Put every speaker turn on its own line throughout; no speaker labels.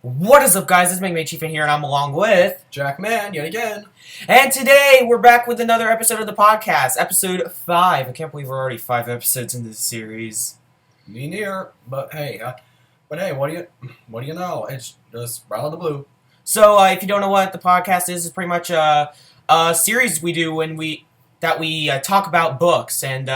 What is up, guys? It's me, Chief in here, and I'm along with
Jackman, yet again.
And today, we're back with another episode of the podcast, episode 5. I can't believe we're already 5 episodes into this series.
Me near, but hey, what do you know? It's just right out of the blue.
So, if you don't know what the podcast is, it's pretty much a series we do when we talk about books and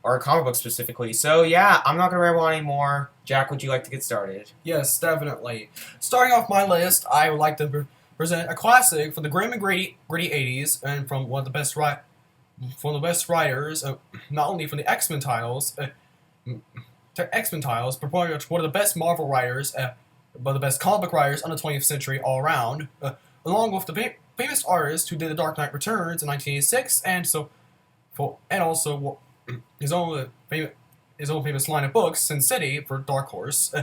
or comic books specifically. So, yeah, I'm not gonna ramble on anymore. Jack, would you like to get started?
Yes, definitely. Starting off my list, I would like to present a classic from the grim and gritty 80s, and from one of the best writers, not only from the X-Men titles, but pretty much one of the best Marvel writers, one of the best comic book writers on the 20th century all around, along with the famous artist who did The Dark Knight Returns in 1986, and also his own famous line of books, Sin City, for Dark Horse,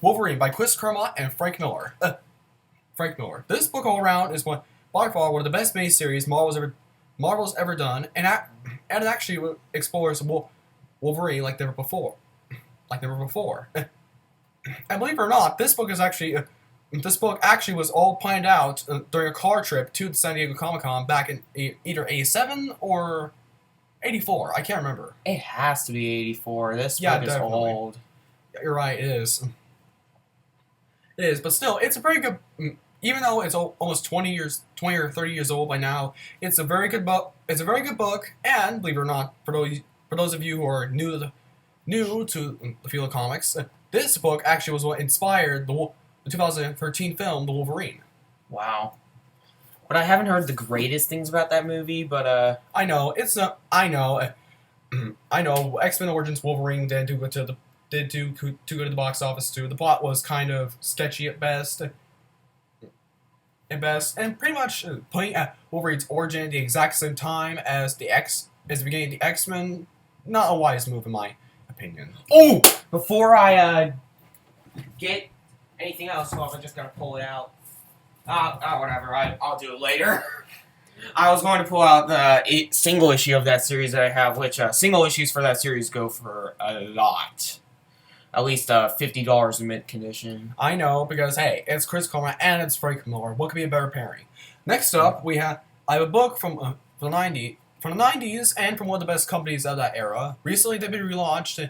Wolverine by Chris Claremont and Frank Miller. This book all around is by far one of the best miniseries Marvel's ever done, and it actually explores Wolverine like never before. And believe it or not, this book actually was all planned out during a car trip to the San Diego Comic-Con back in either 87 or 84. I can't remember.
It has to be 84. This book is old.
Yeah, you're right, it is. It is, but still, it's a very good... Even though it's almost 20 or 30 years old by now, it's a very good book. It's a very good book, and believe it or not, for those of you who are new to the field of comics, this book actually was what inspired the 2013 film, The Wolverine.
Wow. But I haven't heard the greatest things about that movie, but
I know, I know, X-Men Origins Wolverine didn't do good too good at the box office too. The plot was kind of sketchy at best. And pretty much putting Wolverine's origin at the exact same time as the beginning of the X-Men, not a wise move in my opinion.
Oh! Before I get anything else, well, I'm just gonna pull it out. Whatever, I'll do it later. I was going to pull out the single issue of that series that I have, which single issues for that series go for a lot. At least $50 in mint condition.
I know, because hey, it's Chris Claremont and it's Frank Miller. What could be a better pairing? Next up, I have a book from the 90s, and from one of the best companies of that era. Recently, they've been relaunched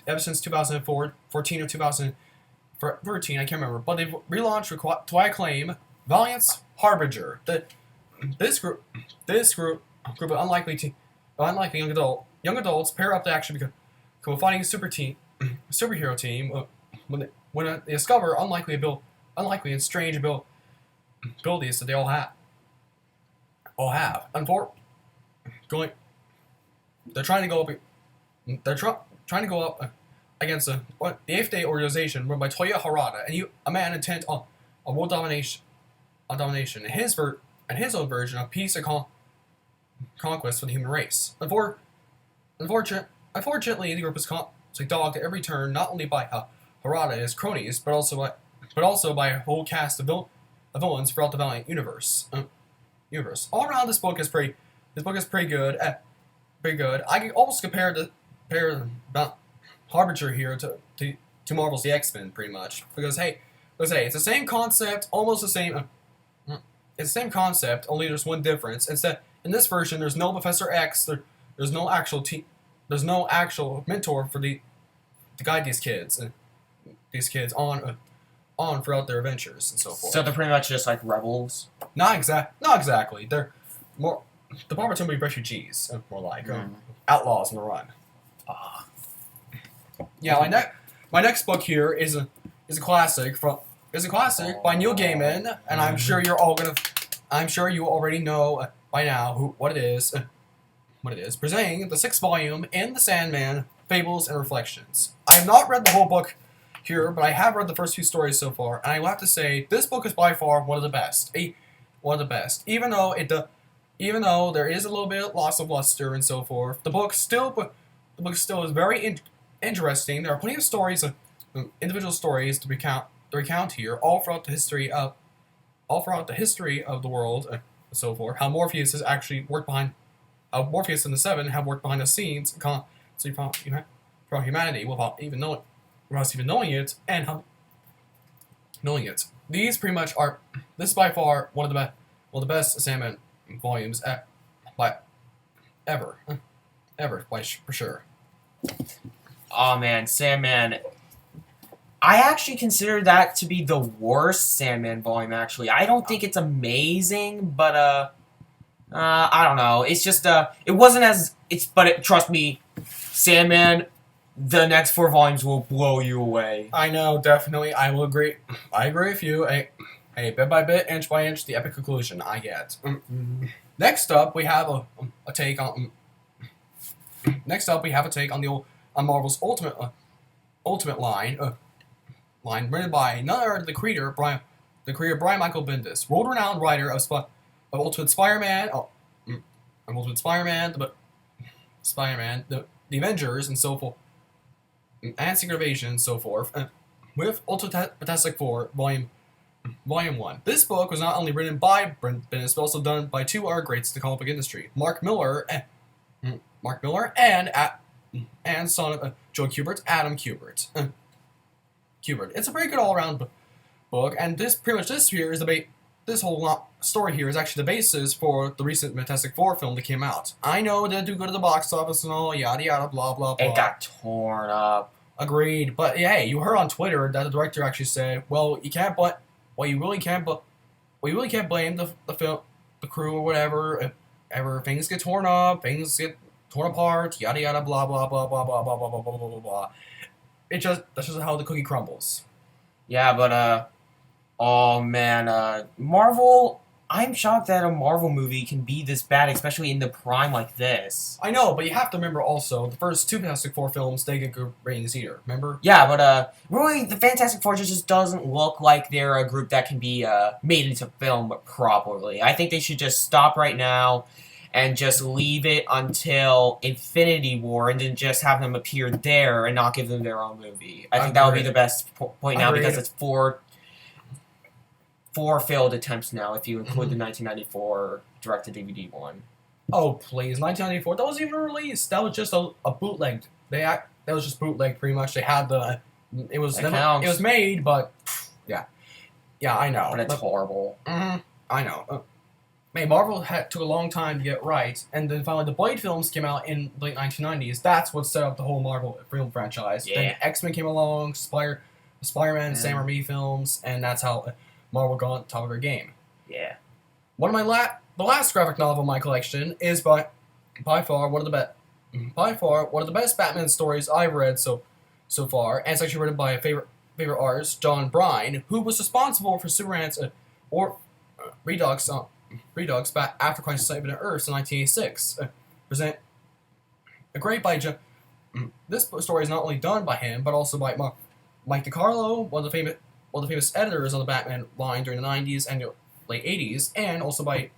ever since 2014 or 2013, I can't remember. But they've relaunched to I claim Valiant's Harbinger. This group of unlikely young adults pair up to actually become a fighting superhero team when they discover unlikely and strange abilities that they all have. They're trying to go up against the 8th Day organization run by Toya Harada, a man intent on world domination, and his own version of peace and conquest for the human race. Unfortunately, the group is dogged at every turn, not only by Harada and his cronies, but also by a whole cast of villains throughout the Valiant universe. All around, this book is pretty good. Pretty good. I can almost compare Harbinger here to Marvel's The X-Men, pretty much, because hey, it's the same concept, almost the same. It's the same concept, only there's one difference. Instead, in this version, there's no Professor X. There's no actual mentor to guide these kids on throughout their adventures and so forth.
So they're pretty much just like rebels?
Not exactly. They're more Department of refugees, more like outlaws on the run. Yeah, my next book here is a classic by Neil Gaiman, and I'm sure you already know by now what it is. Presenting the 6th volume in the Sandman, Fables and Reflections. I have not read the whole book here, but I have read the first few stories so far, and I will have to say this book is by far one of the best. Even though there is a little bit of loss of luster and so forth, the book still is very interesting. There are plenty of stories, individual stories to recount here, all throughout the history of the world and so forth. How Morpheus has actually worked behind. Morpheus and the Seven have worked behind the scenes for humanity without even knowing it, and knowing it. These pretty much are. This is by far one of the best Sandman volumes by ever, for sure.
Oh man, Sandman. I actually consider that to be the worst Sandman volume. Actually, I don't think it's amazing, but I don't know. It's just it wasn't as trust me, Sandman. The next 4 volumes will blow you away.
I know, definitely. I will agree. I agree with you. A bit by bit, inch by inch, the epic conclusion I get. Next up, we have a take on. Next up, we have a take on on Marvel's Ultimate line written by none other than the creator Brian Michael Bendis, world-renowned writer of Ultimate Spider-Man, the Avengers, and so forth, and Secret Invasion, and so forth, with Ultimate Fantastic Four, Volume 1. This book was not only written by Bendis, but also done by 2 other greats of the comic book industry, Mark Miller and son of Joe Kubert, Adam Kubert. It's a very good all-around book, and this whole story here is actually the basis for the recent Fantastic Four film that came out. I know it didn't do good at the box office and all, yada yada, blah blah blah.
It got torn up.
Agreed, but yeah, hey, you heard on Twitter that the director actually said, "Well, you really can't blame the film, the crew or whatever. Ever things get torn up, things get torn apart, yada yada, blah blah blah blah blah blah blah blah blah blah blah." That's just how the cookie crumbles.
Yeah, but oh man, Marvel. I'm shocked that a Marvel movie can be this bad, especially in the prime like this.
I know, but you have to remember also the first 2 Fantastic Four films they get good ratings either. Remember?
Yeah, but really, the Fantastic Four just doesn't look like they're a group that can be made into film properly. I think they should just stop right now and just leave it until Infinity War, and then just have them appear there and not give them their own movie. I think that would be the best point now, because it's 4 failed attempts now, if you include the 1994 direct-to-DVD one.
Oh please, 1994. That wasn't even released. That was just a bootleg. That was just bootleg, pretty much. They had the. It was made, but yeah, I know.
But it's horrible.
I know. Marvel took a long time to get right, and then finally the Blade films came out in the late 1990s. That's what set up the whole Marvel film franchise.
Yeah.
Then X-Men came along, Spider-Man, Sam Raimi films, and that's how Marvel got on top of their game.
Yeah.
One of the last graphic novel in my collection is by far one of the best Batman stories I've read so far, and it's actually written by a favorite artist, John Bryan, who was responsible for Superman's Redux back after Crisis on Infinite Earths in 1986. Present a great by this story is not only done by him, but also by Mike DiCarlo, one of the famous editors on the Batman line during the 90s and late 80s, and also by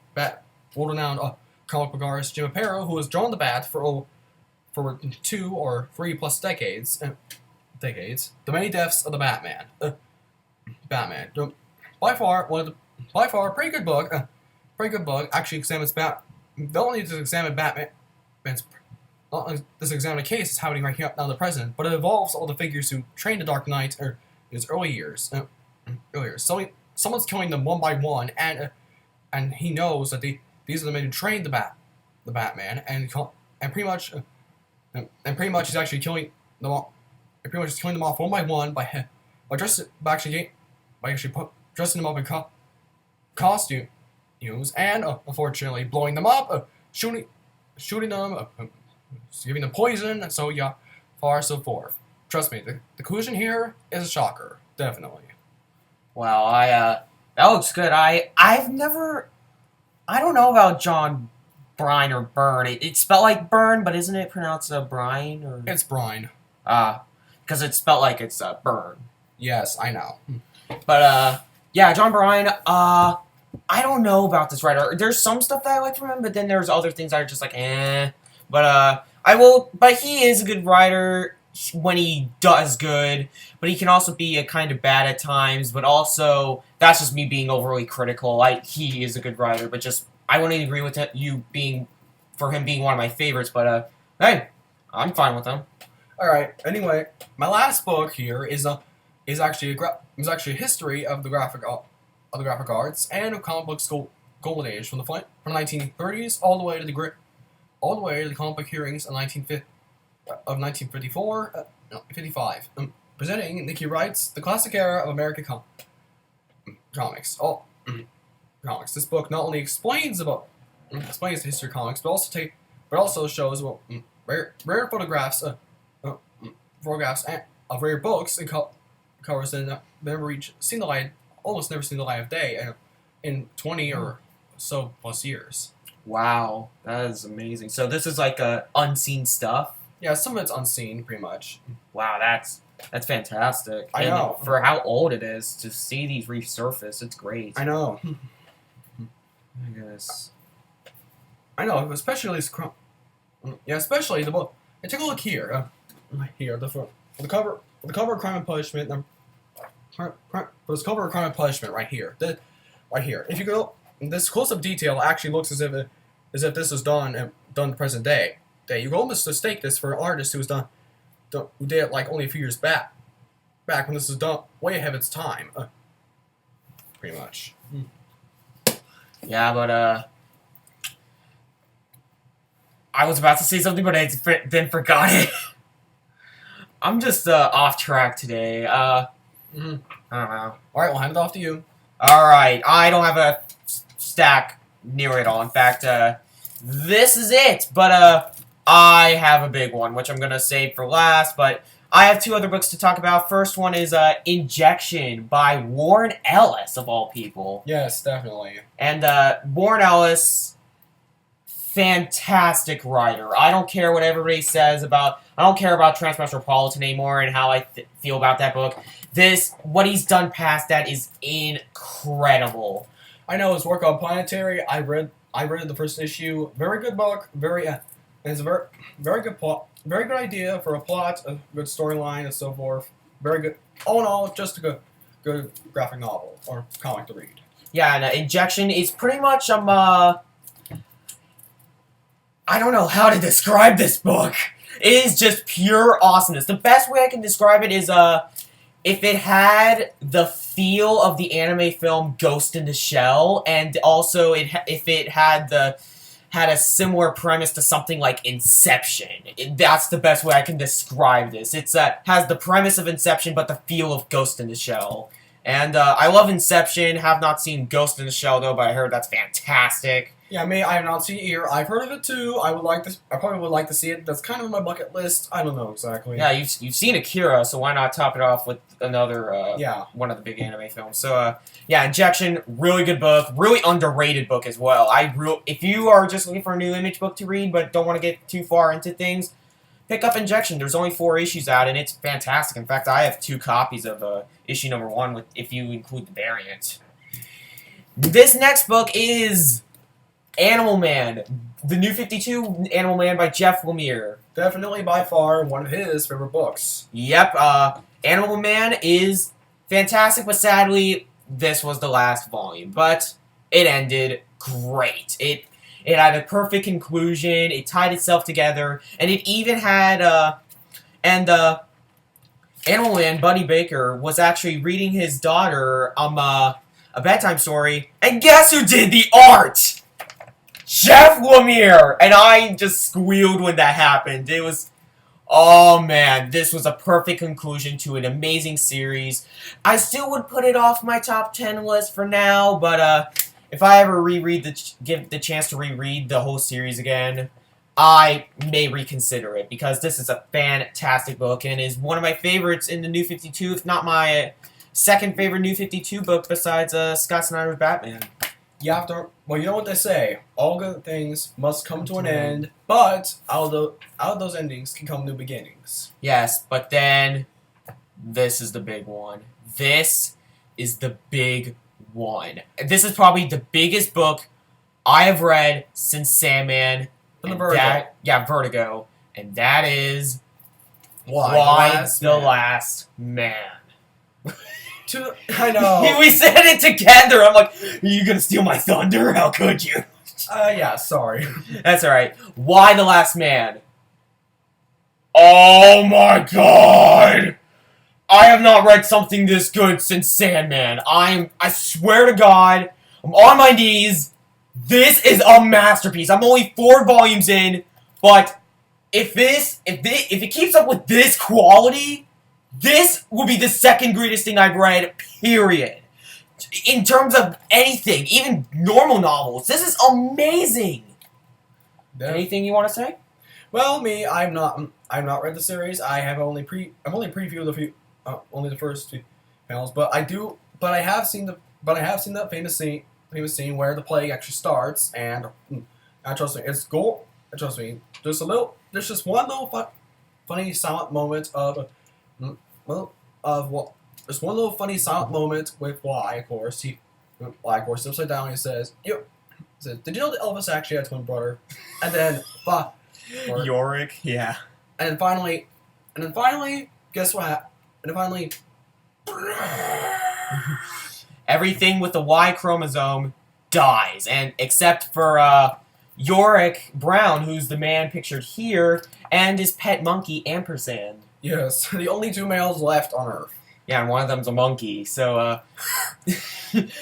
world-renowned comic book artist Jim Aparo, who has drawn the Bat for 2 or 3 plus decades. The many deaths of the Batman. By far a pretty good book. Actually examines not only does it examine Batman's not only does it examine the case is happening right here now in the present, but it involves all the figures who trained the Dark Knight in his early years. So someone's killing them one by one, and he knows that these are the men who trained the Batman, and pretty much he's actually killing them all. Pretty much just killing them off one by one by dressing them up in costumes, and unfortunately blowing them up, shooting them, giving them poison, and so so forth. Trust me, the conclusion here is a shocker, definitely.
Well, that looks good. I don't know about John Bryan or Byrne. It's spelled like Byrne, but isn't it pronounced Bryan? Or
It's Bryan.
Because it's spelled like it's Byrne.
Yes, I know.
But yeah, John Bryan. I don't know about this writer. There's some stuff that I like from him, but then there's other things that are just like eh. But But he is a good writer when he does good, but he can also be a kind of bad at times. But also, that's just me being overly critical. He is a good writer, but just I wouldn't agree with him being one of my favorites. But hey, I'm fine with him.
All right. Anyway, my last book here is is actually a history of the graphic arts and of comic books golden age from the 1930s all the way to the comic book hearings of 1955. Presenting Nicky Wright's The Classic Era of American Comics. Comics. This book not only explains the history of comics, but also shows rare photographs of rare books and covers that never seen the light of day in 20 or so plus years.
Wow, that is amazing. So this is like unseen stuff.
Yeah, some of it's unseen, pretty much.
Wow, that's fantastic.
I know.
For how old it is, to see these resurface, it's great.
I know.
I guess.
I know, especially especially the book. And take a look here. Here, for the cover of Crime and Punishment. For this cover of Crime and Punishment, right here. Right here. If you go, this close-up detail actually looks as if this is done present day. You can almost mistake this for an artist who did it like only a few years back when this is done way ahead of its time. Pretty much.
Yeah, but I was about to say something, but I then forgot it. I'm just off track today. I don't know.
All right, we'll hand it off to you.
All right, I don't have a stack near it all. In fact, this is it. But I have a big one, which I'm gonna save for last. But I have two other books to talk about. First one is Injection by Warren Ellis, of all people.
Yes, definitely.
And Warren Ellis, fantastic writer. I don't care what everybody says about. I don't care about Transmetropolitan anymore and how I feel about that book. What he's done past that is incredible.
I know his work on Planetary. I read the first issue. Very good book. It's a very good plot. Very good idea for a plot, a good storyline, and so forth. Very good. All in all, just a good graphic novel or comic to read.
Yeah, and Injection is pretty much I don't know how to describe this book. It is just pure awesomeness. The best way I can describe it is if it had the feel of the anime film Ghost in the Shell, and also if it had a similar premise to something like Inception. That's the best way I can describe this. It's has the premise of Inception, but the feel of Ghost in the Shell. And I love Inception. Have not seen Ghost in the Shell though, but I heard that's fantastic.
Yeah, I have not seen it either. I've heard of it too. I probably would like to see it. That's kind of on my bucket list. I don't know exactly.
Yeah, you've seen Akira, so why not top it off with another one of the big anime films? So yeah, Injection, really good book, really underrated book as well. If you are just looking for a new Image book to read but don't want to get too far into things, pick up Injection. There's only 4 issues out, and it's fantastic. In fact, I have 2 copies of issue number 1 if you include the variant. This next book is Animal Man, the New 52 Animal Man by Jeff Lemire.
Definitely by far one of his favorite books.
Yep, Animal Man is fantastic, but sadly, this was the last volume. But it ended great. It had a perfect conclusion, it tied itself together, and it even had, Animal Man, Buddy Baker, was actually reading his daughter a bedtime story, and guess who did the art? Jeff Lemire! And I just squealed when that happened. It was, oh man, this was a perfect conclusion to an amazing series. I still would put it off my top 10 list for now, but if I ever give the chance to reread the whole series again, I may reconsider it, because this is a fantastic book and is one of my favorites in the New 52, if not my second favorite New 52 book besides Scott Snyder's Batman.
Well, you know what they say. All good things must come to an end, but out of those endings can come new beginnings.
Yes, but then this is the big one. This is the big one. This is probably the biggest book I have read since Sandman.
From the Vertigo.
Vertigo. And that is
Why
the Last Man.
I know.
We said it together. I'm like, are you gonna steal my thunder? How could you?
Yeah, sorry.
That's alright. Why the Last Man? Oh my god! I have not read something this good since Sandman. I swear to God, I'm on my knees. This is a masterpiece. I'm only 4 volumes in, but if it keeps up with this quality, this will be the second greatest thing I've read, period. In terms of anything, even normal novels, this is amazing. Anything you want to say?
Well, me, I've not read the series. I've only previewed only the first 2 panels, but I have seen that famous scene where the plague actually starts, and trust me, it's gold. Trust me, there's just one little funny silent moment there's one little funny silent moment with Y, of course. He upside down and he says, "Yo," he says, "Did you know that Elvis actually had a twin brother?" And then,
Yorick, yeah.
And then finally, guess what happened? And then finally,
everything with the Y chromosome dies, and except for Yorick Brown, who's the man pictured here, and his pet monkey Ampersand.
Yes, the only 2 males left on Earth.
Yeah, and one of them's a monkey, so,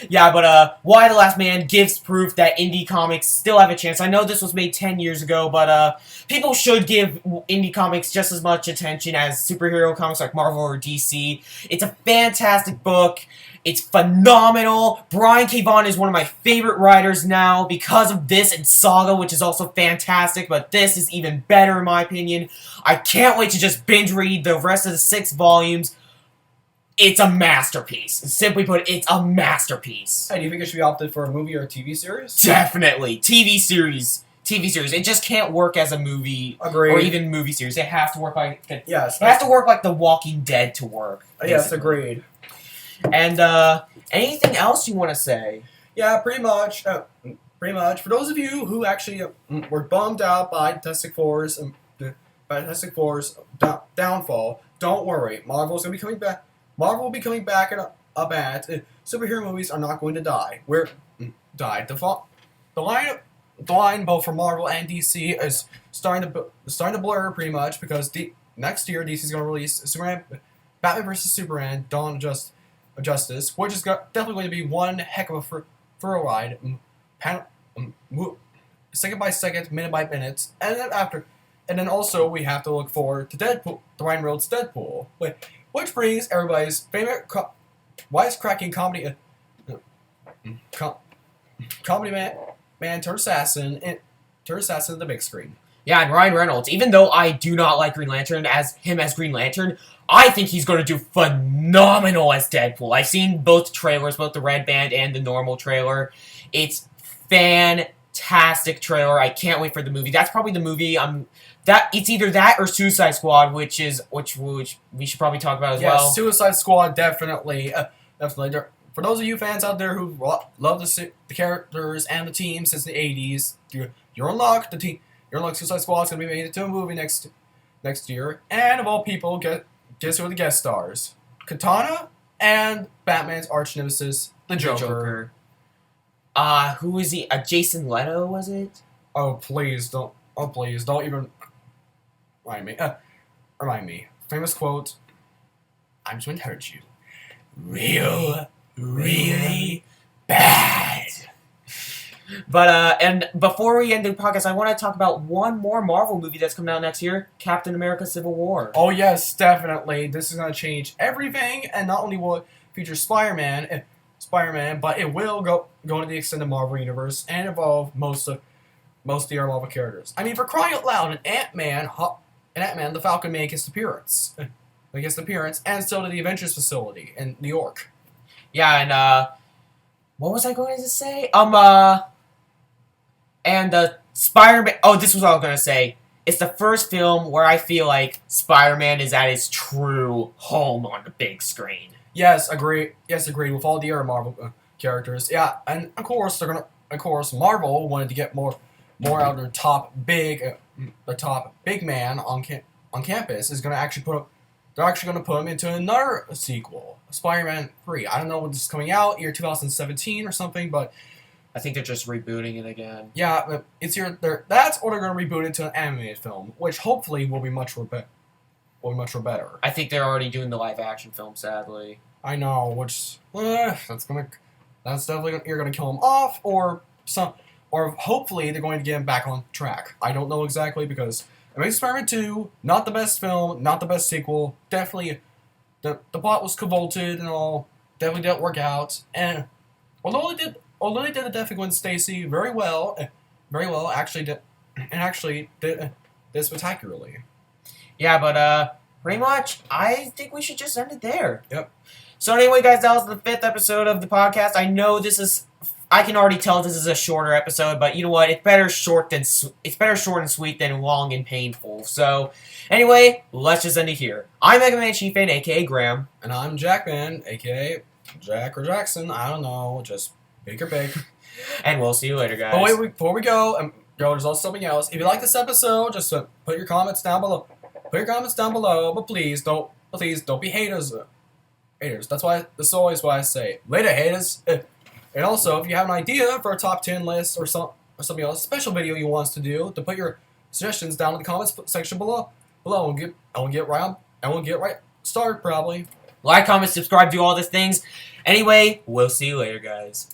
yeah, but, Y the Last Man gives proof that indie comics still have a chance. I know this was made 10 years ago, but, people should give indie comics just as much attention as superhero comics like Marvel or DC. It's a fantastic book. It's phenomenal. Brian K. Vaughan is one of my favorite writers now because of this and Saga, which is also fantastic, but this is even better in my opinion. I can't wait to just binge read the rest of the 6 volumes. It's a masterpiece. Simply put, it's a masterpiece.
Hey, do you think it should be opted for a movie or a TV series?
Definitely. TV series. It just can't work as a movie.
Agreed.
Or even movie series. It has to work like...
Yes.
It has to work like The Walking Dead to work.
Yes, agreed.
And, anything else you want to say?
Yeah, pretty much. For those of you who actually were bummed out by Fantastic Four's downfall, don't worry. Marvel will be coming back and up at superhero movies are not going to die. The line both for Marvel and DC is starting to blur pretty much because next year DC is going to release Batman vs Superman: Dawn of Justice, which is definitely going to be one heck of a thrill ride, second by second, minute by minute, and then also we have to look forward to Deadpool, the Ryan Reynolds Deadpool, which brings everybody's favorite wisecracking comedy man turned assassin to the big screen.
Yeah, and Ryan Reynolds, even though I do not like Green Lantern as Green Lantern, I think he's going to do phenomenal as Deadpool. I've seen both trailers, both the Red Band and the normal trailer. It's fantastic trailer. I can't wait for the movie. That's probably the movie it's either that or Suicide Squad, which we should probably talk about as well.
Yeah, Suicide Squad definitely. For those of you fans out there who love the characters and the team since the 80s, you're in luck. You're in luck. Suicide Squad is going to be made into a movie next year. And of all people, guess who are the guest stars? Katana and Batman's arch nemesis, the Joker.
Who is he? Jason Leto, was it?
Oh, please don't even remind me. Famous quote, "I'm just going to hurt you. Really bad."
But, and before we end the podcast, I want to talk about one more Marvel movie that's coming out next year, Captain America Civil War.
Oh, yes, definitely. This is going to change everything, and not only will it feature Spider-Man, but it will go into the extended Marvel universe and involve most of the other Marvel characters. I mean, for crying out loud, an Ant-Man, the Falcon make his appearance. And so did the Avengers facility in New York.
Yeah, and, what was I going to say? And Spider-Man... Oh, this was what I was going to say. It's the first film where I feel like Spider-Man is at his true home on the big screen.
Yes, agreed. With all the other Marvel characters. Yeah, and of course Marvel wanted to get more out of their top big man on campus. They're actually going to put him into another sequel, Spider-Man 3. I don't know when this is coming out, year 2017 or something, but
I think they're just rebooting it again.
Yeah, that's or they're going to reboot into an animated film, which hopefully will be much more better. much better.
I think they're already doing the live action film, sadly.
I know, which that's definitely you're gonna kill him off, or hopefully they're going to get him back on track. I don't know exactly because Amazing Spider-Man 2, not the best film, not the best sequel. Definitely, the plot was convoluted and all. Definitely didn't work out. And although they did the Death of Gwen Stacy very well, actually did spectacularly.
Yeah, but pretty much, I think we should just end it there.
Yep.
So anyway, guys, that was the 5th episode of the podcast. I know I can already tell this is a shorter episode, but you know what? It's better short and sweet than long and painful. So, anyway, let's just end it here. I'm Mega Man Chief Fan, aka Graham,
and I'm Jackman, aka Jack or Jackson. I don't know, just big or big.
And we'll see you later, guys.
Oh wait, before we go, there's also something else. If you like this episode, just put your comments down below. But please don't be haters. That's is always why I say later, haters. And also, if you have an idea for a top 10 list or something else, special video you want us to do, to put your suggestions down in the comments section below. We'll get right started probably.
Like, comment, subscribe, do all these things. Anyway, we'll see you later, guys.